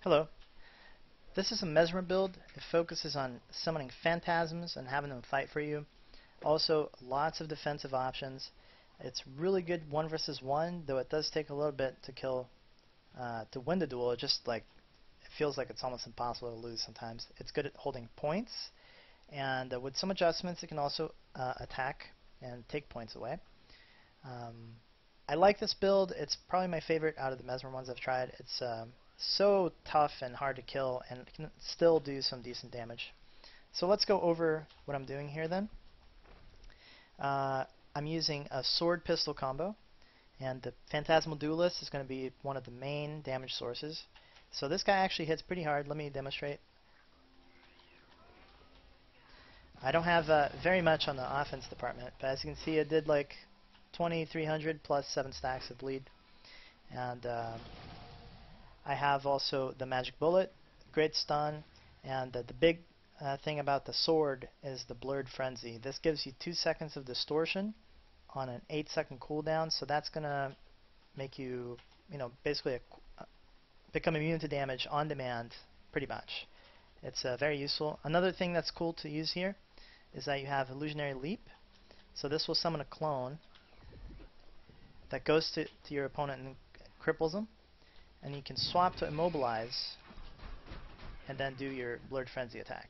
Hello. This is a Mesmer build. It focuses on summoning phantasms and having them fight for you. Also, lots of defensive options. It's really good 1 versus 1, though it does take a little bit to to win the duel. It just it feels like it's almost impossible to lose sometimes. It's good at holding points, and with some adjustments, it can also attack and take points away. I like this build. It's probably my favorite out of the Mesmer ones I've tried. It's so tough and hard to kill, and it can still do some decent damage. So let's go over what I'm doing here then. I'm using a sword pistol combo, and the Phantasmal Duelist is going to be one of the main damage sources. So this guy actually hits pretty hard. Let me demonstrate. I don't have very much on the offense department, but as you can see, it did like 2,300 plus 7 stacks of bleed. And I have also the magic bullet, great stun, and the big thing about the sword is the blurred frenzy. This gives you 2 seconds of distortion on an 8-second cooldown, so that's gonna make you, basically become immune to damage on demand, pretty much. It's very useful. Another thing that's cool to use here is that you have illusionary leap. So this will summon a clone that goes to your opponent and cripples them. And you can swap to immobilize and then do your blurred frenzy attack.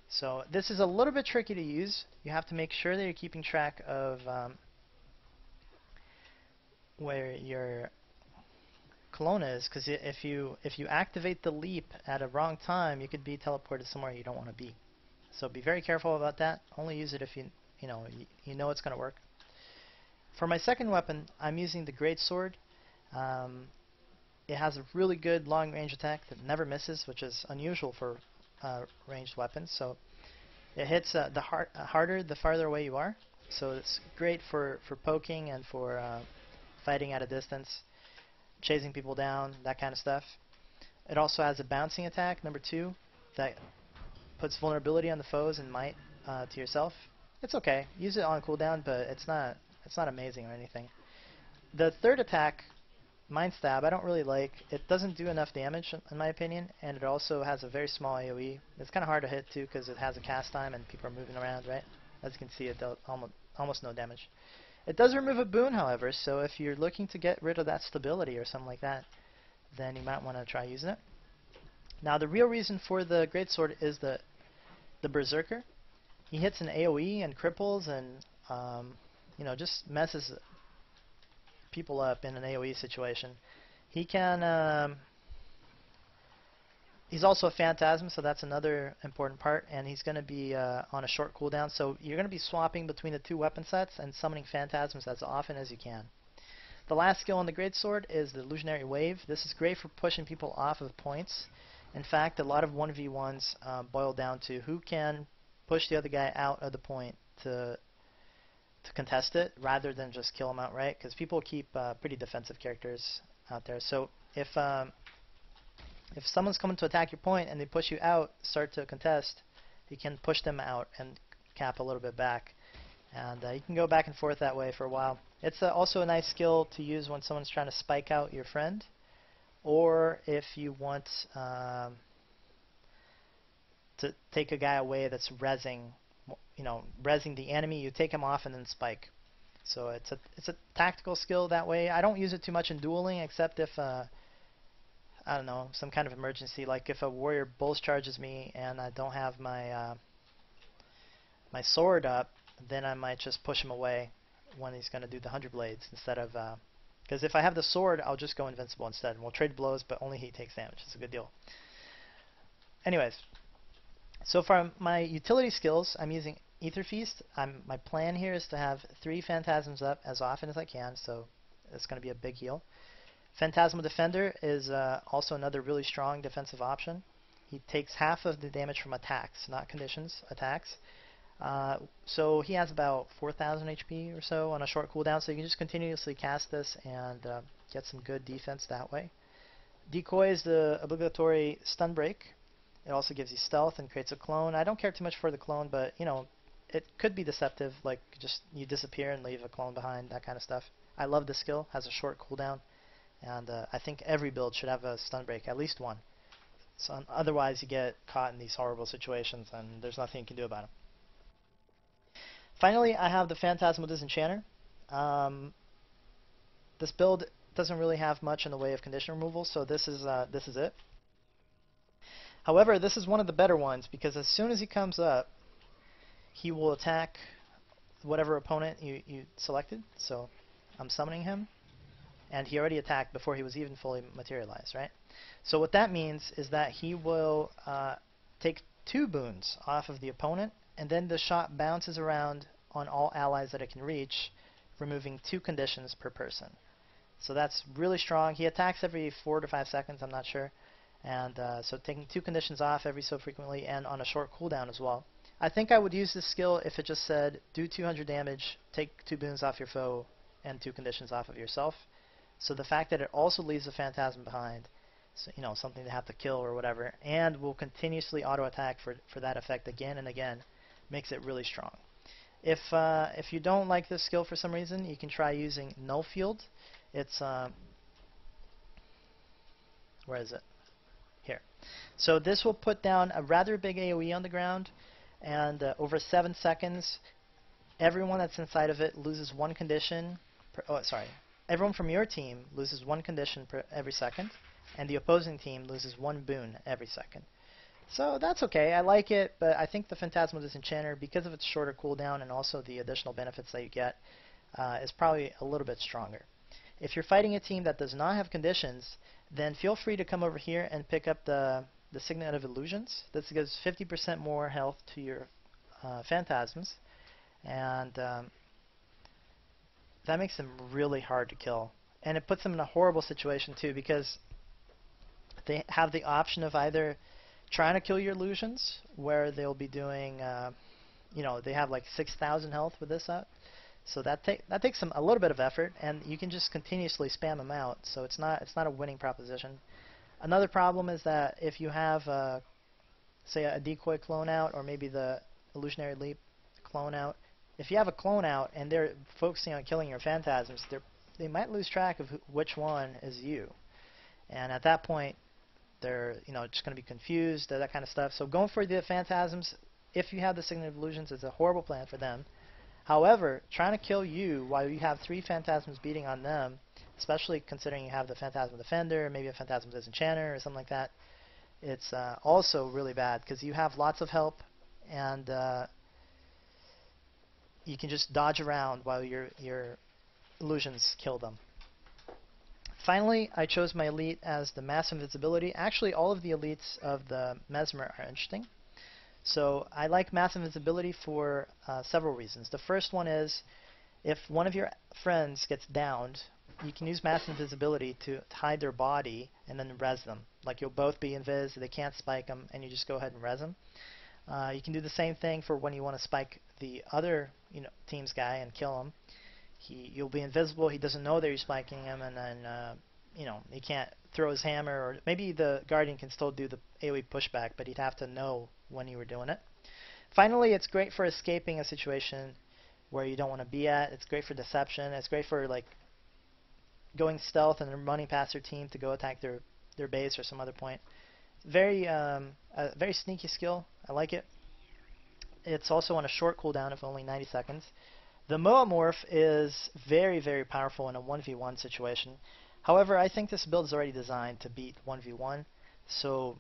So this is a little bit tricky to use. You have to make sure that you're keeping track of where your clone is, because if you activate the leap at a wrong time, you could be teleported somewhere you don't want to be. So be very careful about that. Only use it if you know it's going to work. For my second weapon, I'm using the Greatsword. It has a really good long-range attack that never misses, which is unusual for ranged weapons. So it hits harder the farther away you are. So it's great for poking and for fighting at a distance, chasing people down, that kind of stuff. It also has a bouncing attack, number 2, that puts vulnerability on the foes and might to yourself. It's okay. Use it on cooldown, but it's not amazing or anything. The third attack, Mind Stab, I don't really like. It doesn't do enough damage in my opinion, and it also has a very small AoE. It's kind of hard to hit too because it has a cast time and people are moving around, right? As you can see, it does almost no damage. It does remove a boon, however, so if you're looking to get rid of that stability or something like that, then you might want to try using it. Now the real reason for the Greatsword is the Berserker. He hits an AoE and cripples and just messes people up in an AoE situation. He can he's also a phantasm, so that's another important part, and he's going to be on a short cooldown, so you're going to be swapping between the 2 weapon sets and summoning phantasms as often as you can. The last skill on the Greatsword is the illusionary wave. This is great for pushing people off of points. In fact, a lot of 1v1s boil down to who can push the other guy out of the point to contest it rather than just kill him outright, because people keep pretty defensive characters out there. So if someone's coming to attack your point and they push you out, start to contest, you can push them out and cap a little bit back. And you can go back and forth that way for a while. It's also a nice skill to use when someone's trying to spike out your friend, or if you want to take a guy away that's rezzing the enemy, you take him off and then spike. So it's a tactical skill that way. I don't use it too much in dueling, except if I don't know, some kind of emergency, like if a warrior bulls charges me and I don't have my my sword up, then I might just push him away when he's going to do the 100 blades instead of because if I have the sword, I'll just go invincible instead, and we'll trade blows, but only he takes damage. It's a good deal. Anyways, so for my utility skills, I'm using Ether Feast. My plan here is to have 3 phantasms up as often as I can, so it's going to be a big heal. Phantasmal Defender is also another really strong defensive option. He takes half of the damage from attacks, not conditions, attacks. So he has about 4,000 HP or so on a short cooldown, so you can just continuously cast this and get some good defense that way. Decoy is the obligatory stun break. It also gives you stealth and creates a clone. I don't care too much for the clone, but it could be deceptive, like just you disappear and leave a clone behind, that kind of stuff. I love the skill, has a short cooldown, and I think every build should have a stun break, at least one. So otherwise you get caught in these horrible situations and there's nothing you can do about them. Finally, I have the Phantasm Disenchanter. This build doesn't really have much in the way of condition removal, so this is it. However, this is one of the better ones because as soon as he comes up, he will attack whatever opponent you selected. So I'm summoning him, and he already attacked before he was even fully materialized, right? So what that means is that he will take 2 boons off of the opponent, and then the shot bounces around on all allies that it can reach, removing 2 conditions per person. So that's really strong. He attacks every 4 to 5 seconds, I'm not sure. And so taking 2 conditions off every so frequently and on a short cooldown as well. I think I would use this skill if it just said do 200 damage, take 2 boons off your foe, and 2 conditions off of yourself. So the fact that it also leaves a phantasm behind, so, you know, something to have to kill or whatever, and will continuously auto attack for that effect again and again, makes it really strong. If you don't like this skill for some reason, you can try using Null Field. It's where is it? Here. So this will put down a rather big AoE on the ground, and over 7 seconds, everyone that's inside of it loses 1 condition. Everyone from your team loses 1 condition every second, and the opposing team loses 1 boon every second. So that's okay. I like it, but I think the Phantasm Disenchanter, because of its shorter cooldown and also the additional benefits that you get, is probably a little bit stronger. If you're fighting a team that does not have conditions, then feel free to come over here and pick up the Signet of Illusions. This gives 50% more health to your phantasms, and that makes them really hard to kill. And it puts them in a horrible situation too, because they have the option of either trying to kill your illusions, where they'll be doing, they have like 6,000 health with this up. So that takes them a little bit of effort, and you can just continuously spam them out. So it's not a winning proposition. Another problem is that if you have, say, a decoy clone out, or maybe the illusionary leap clone out, if you have a clone out and they're focusing on killing your phantasms, they might lose track of which one is you, and at that point they're just going to be confused, that kind of stuff. So going for the phantasms, if you have the Signet of Illusions, is a horrible plan for them. However, trying to kill you while you have 3 phantasms beating on them, especially considering you have the Phantasm Defender, maybe a Phantasm Disenchanter or something like that, it's also really bad because you have lots of help, and you can just dodge around while your illusions kill them. Finally, I chose my elite as the Mass Invisibility. Actually, all of the elites of the Mesmer are interesting. So I like Mass Invisibility for several reasons. The first one is, if one of your friends gets downed, you can use Mass Invisibility to hide their body and then res them. Like, you'll both be invis, they can't spike them, and you just go ahead and res them. You can do the same thing for when you want to spike the other team's guy and kill him. You'll be invisible, he doesn't know that you're spiking him, and then he can't throw his hammer, or maybe the Guardian can still do the AoE pushback, but he'd have to know when you were doing it. Finally, it's great for escaping a situation where you don't want to be at. It's great for deception. It's great for like going stealth and then running past their team to go attack their base or some other point. Very sneaky skill. I like it. It's also on a short cooldown of only 90 seconds. The Moa Morph is very, very powerful in a 1v1 situation. However, I think this build is already designed to beat 1v1, so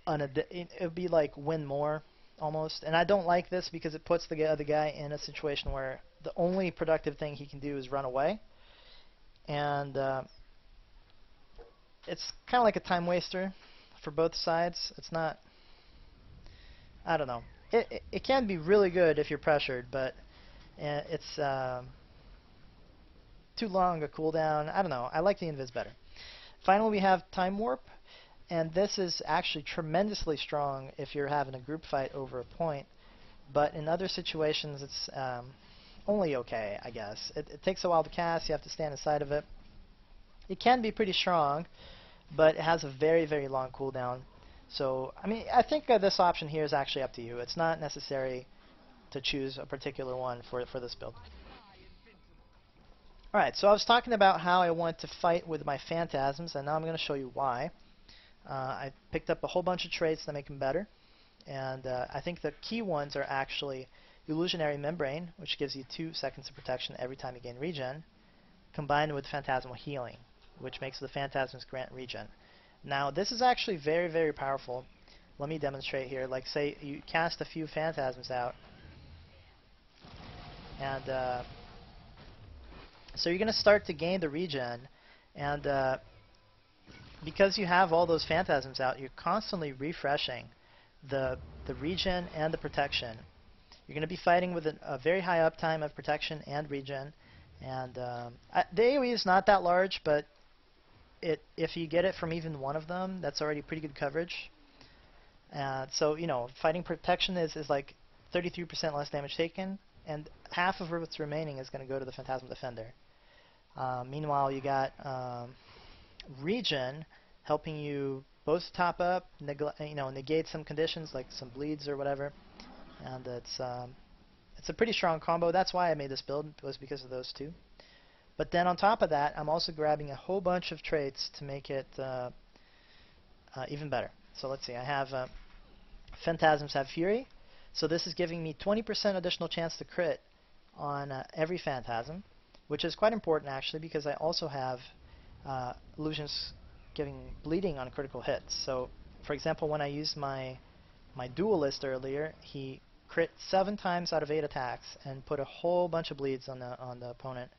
it would be like win more almost. And I don't like this because it puts the other guy in a situation where the only productive thing he can do is run away, and it's kind of like a time waster for both sides. It's not, I don't know. It can be really good if you're pressured, but it's too long a cooldown. I don't know. I like the invis better. Finally, we have Time Warp, and this is actually tremendously strong if you're having a group fight over a point, but in other situations it's only okay, I guess. It takes a while to cast. You have to stand inside of it. It can be pretty strong, but it has a very, very long cooldown. So, I mean, I think this option here is actually up to you. It's not necessary to choose a particular one for this build. Alright, so I was talking about how I want to fight with my phantasms, and now I'm going to show you why. I picked up a whole bunch of traits that make them better, and I think the key ones are actually Illusionary Membrane, which gives you 2 seconds of protection every time you gain regen, combined with Phantasmal Healing, which makes the Phantasms grant regen. Now, this is actually very, very powerful. Let me demonstrate here. Like, say you cast a few Phantasms out, and so you're going to start to gain the regen, and because you have all those Phantasms out, you're constantly refreshing the regen and the protection. You're going to be fighting with a very high uptime of protection and regen, and the AoE is not that large, but if you get it from even one of them, that's already pretty good coverage. So, you know, fighting protection is like 33% less damage taken, and half of what's remaining is going to go to the Phantasm Defender. Meanwhile, you got regen helping you both top up, negate some conditions like some bleeds or whatever, and it's a pretty strong combo. That's why I made this build, was because of those two. But then on top of that, I'm also grabbing a whole bunch of traits to make it even better. So let's see, I have Phantasms have Fury, so this is giving me 20% additional chance to crit on every Phantasm, which is quite important actually, because I also have illusions giving bleeding on critical hits. So for example, when I used my duelist earlier, he crit 7 times out of 8 attacks and put a whole bunch of bleeds on the opponent.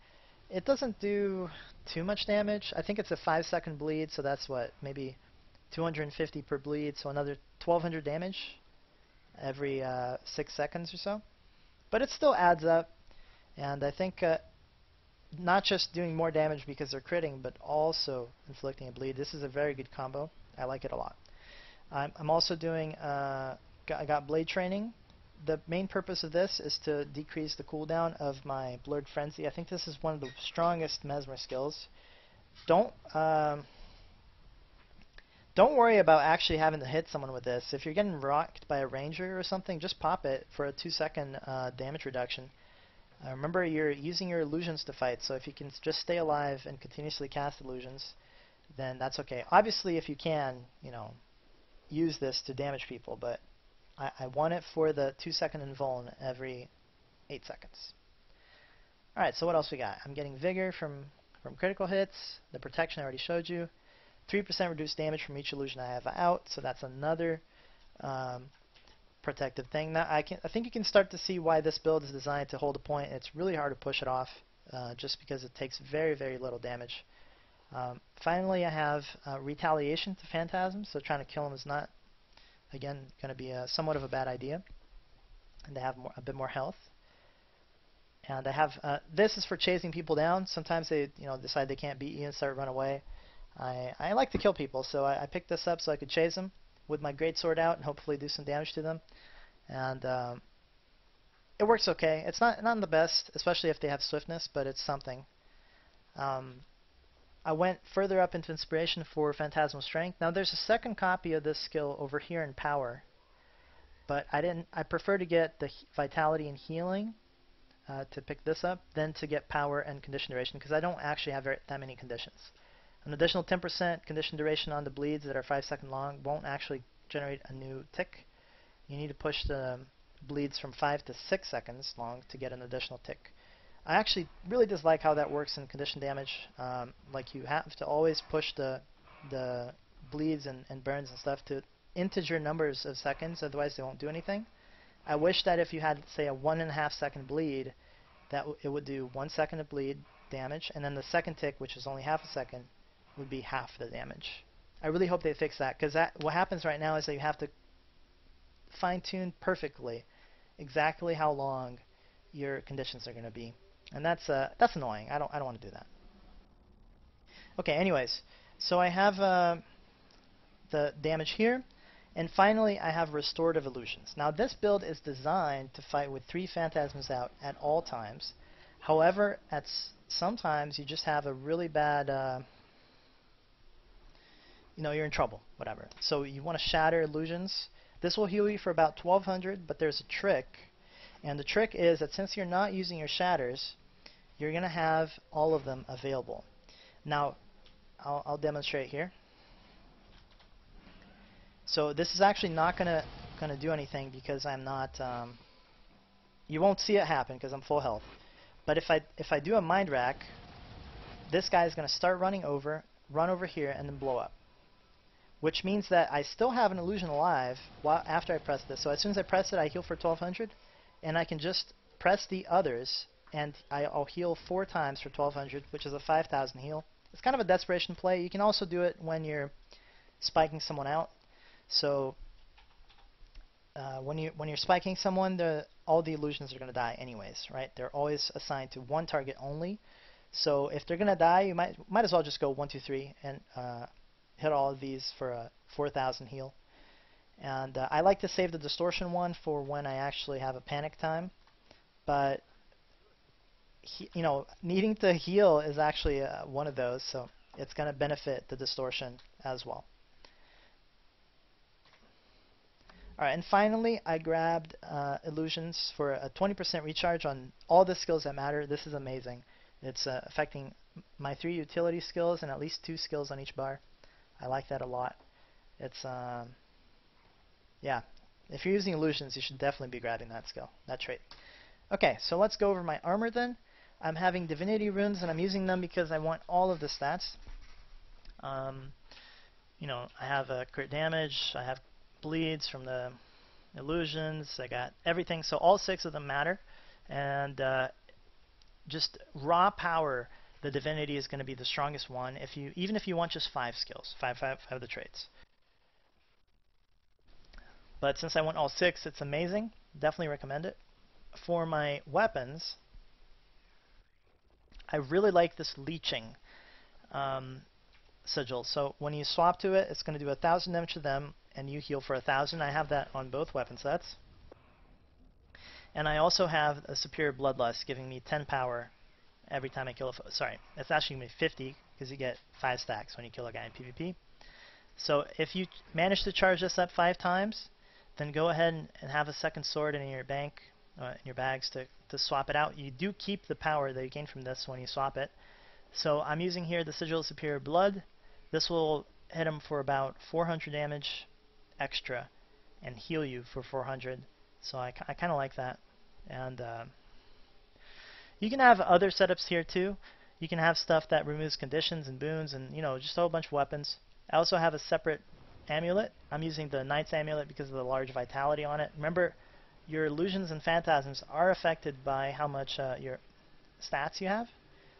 It doesn't do too much damage. I think it's a 5-second bleed, so that's what, maybe 250 per bleed, so another 1200 damage every 6 seconds or so. But it still adds up, and I think not just doing more damage because they're critting, but also inflicting a bleed. This is a very good combo. I like it a lot. I'm also doing, I got Blade Training. The main purpose of this is to decrease the cooldown of my Blurred Frenzy. I think this is one of the strongest Mesmer skills. Don't worry about actually having to hit someone with this. If you're getting rocked by a ranger or something, just pop it for a 2-second damage reduction. Remember, you're using your illusions to fight, so if you can just stay alive and continuously cast illusions, then that's okay. Obviously, if you can, use this to damage people, but I want it for the 2-second invuln every 8 seconds. Alright, so what else we got? I'm getting Vigor from critical hits. The protection I already showed you. 3% reduced damage from each illusion I have out, so that's another protective thing. Now I think you can start to see why this build is designed to hold a point. It's really hard to push it off, just because it takes very, very little damage. Finally, I have Retaliation to Phantasms, so trying to kill them is not, again, going to be somewhat of a bad idea. And they have a bit more health. And I have this is for chasing people down. Sometimes they decide they can't beat you and start running away. I like to kill people, so I picked this up so I could chase them with my Greatsword out and hopefully do some damage to them. And it works okay. It's not the best, especially if they have swiftness, but it's something. I went further up into Inspiration for Phantasmal Strength. Now there's a second copy of this skill over here in Power, but I prefer to get the Vitality and Healing to pick this up, than to get Power and Condition Duration, because I don't actually have that many conditions. An additional 10% condition duration on the bleeds that are 5 seconds long won't actually generate a new tick. You need to push the bleeds from 5 to 6 seconds long to get an additional tick. I actually really dislike how that works in condition damage. Like, you have to always push the bleeds and burns and stuff to integer numbers of seconds, otherwise they won't do anything. I wish that if you had, say, a 1.5 second bleed, that it would do 1 second of bleed damage, and then the second tick, which is only half a second, would be half the damage. I really hope they fix that, because what happens right now is that you have to fine-tune perfectly exactly how long your conditions are going to be, and that's annoying. I don't want to do that. Okay, anyways, so I have the damage here, and finally I have Restorative Illusions. Now this build is designed to fight with 3 Phantasms out at all times. However, sometimes you just have a really bad you're in trouble, whatever. So you want to shatter illusions. This will heal you for about 1200, but there's a trick. And the trick is that since you're not using your shatters, you're going to have all of them available. Now, I'll demonstrate here. So this is actually not gonna do anything because I'm not. You won't see it happen because I'm full health. But if I do a mind rack, this guy is gonna start running over, run over here, and then blow up. Which means that I still have an illusion alive after I press this. So as soon as I press it, I heal for 1200, and I can just press the others, and I'll heal 4 times for 1200, which is a 5000 heal. It's kind of a desperation play. You can also do it when you're spiking someone out. So when you're spiking someone, all the illusions are going to die anyways, right? They're always assigned to one target only. So if they're going to die, you might as well just go 1, 2, 3 and hit all of these for a 4000 heal. And I like to save the distortion one for when I actually have a panic time. But needing to heal is actually one of those, so it's going to benefit the distortion as well. Alright, and finally I grabbed illusions for a 20% recharge on all the skills that matter. This is amazing. It's affecting my 3 utility skills and at least 2 skills on each bar. I like that a lot. It's yeah, if you're using illusions, you should definitely be grabbing that skill, that trait. Okay, so let's go over my armor then. I'm having divinity runes and I'm using them because I want all of the stats. I have crit damage, I have bleeds from the illusions, I got everything, so all 6 of them matter. And just raw power, the divinity is going to be the strongest one, even if you want just 5 skills, 5 of the traits. But since I want all 6, it's amazing. Definitely recommend it. For my weapons, I really like this leeching sigil. So when you swap to it, it's going to do 1000 damage to them, and you heal for 1000. I have that on both weapon sets. And I also have a superior bloodlust, giving me 10 power every time I kill a foe. Sorry, it's actually going to be 50, because you get 5 stacks when you kill a guy in PvP. So if you manage to charge this up 5 times, then go ahead and have a second sword in your bank, in your bags to swap it out. You do keep the power that you gain from this when you swap it. So I'm using here the Sigil of Superior Blood. This will hit him for about 400 damage extra and heal you for 400. So I kind of like that. And you can have other setups here too. You can have stuff that removes conditions and boons and just a whole bunch of weapons. I also have a separate amulet. I'm using the Knight's Amulet because of the large vitality on it. Remember, your illusions and phantasms are affected by how much your stats you have.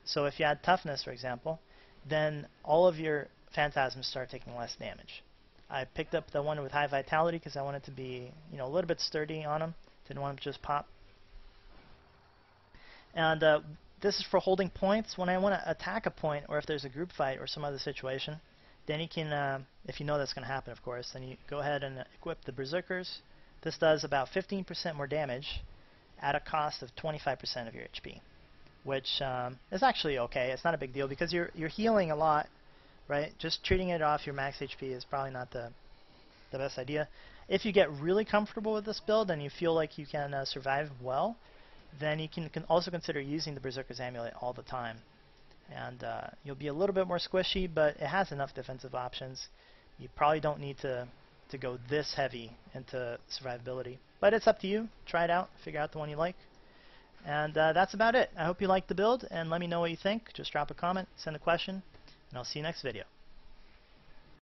So if you add toughness, for example, then all of your phantasms start taking less damage. I picked up the one with high vitality because I wanted to be a little bit sturdy on them. Didn't want them to just pop. And this is for holding points. When I want to attack a point, or if there's a group fight or some other situation, then you can, if you know that's going to happen, of course, then you go ahead and equip the Berserkers. This does about 15% more damage at a cost of 25% of your HP, which is actually okay. It's not a big deal because you're healing a lot, right? Just treating it off your max HP is probably not the best idea. If you get really comfortable with this build and you feel like you can survive well, then you can also consider using the Berserker's Amulet all the time. And you'll be a little bit more squishy, but it has enough defensive options. You probably don't need to go this heavy into survivability. But it's up to you. Try it out. Figure out the one you like. And that's about it. I hope you liked the build, and let me know what you think. Just drop a comment, send a question, and I'll see you next video.